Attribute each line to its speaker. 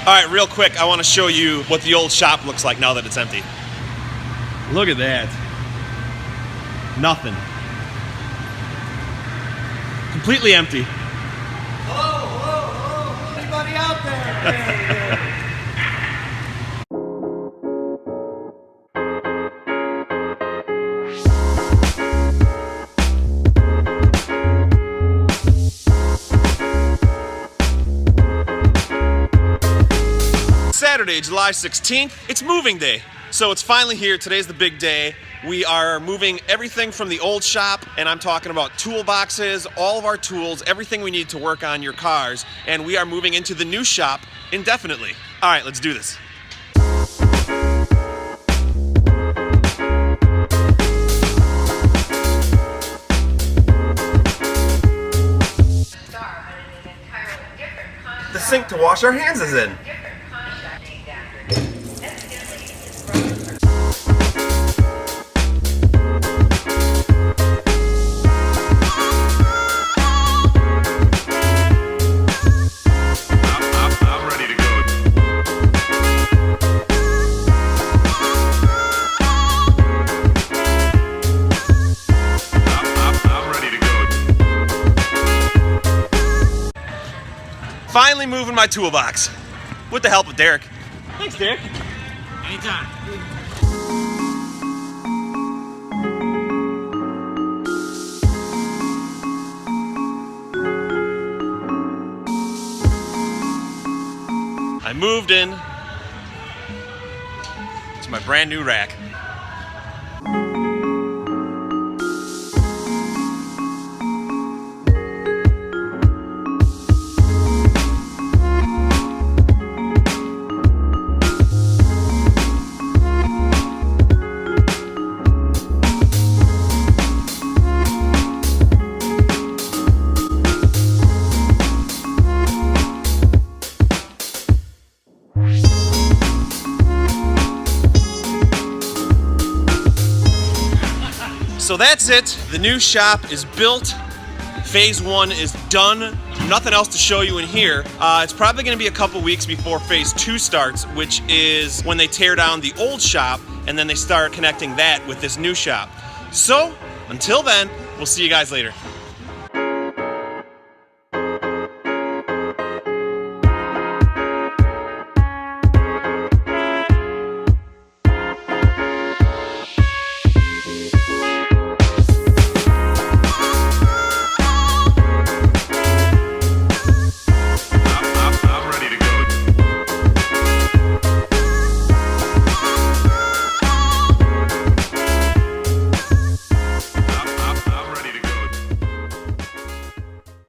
Speaker 1: All right, real quick, I want to show you what the old shop looks like now that it's empty. Look at that. Nothing. Completely empty.
Speaker 2: Hello. Anybody out there?
Speaker 1: Saturday, July 16th, it's moving day. So it's finally here. Today's the big day. We are moving everything from the old shop, and I'm talking about toolboxes, all of our tools, everything we need to work on your cars, and we are moving into the new shop indefinitely. All right, let's do this. The sink to wash our hands is in. Finally moving my toolbox with the help of Derek. Thanks, Derek.
Speaker 2: Anytime.
Speaker 1: I moved in to my brand new rack. So that's it. The new shop is built. Phase 1 is done. Nothing else to show you in here. It's probably going to be a couple weeks before Phase 2 starts, which is when they tear down the old shop and then they start connecting that with this new shop. So until then, we'll see you guys later.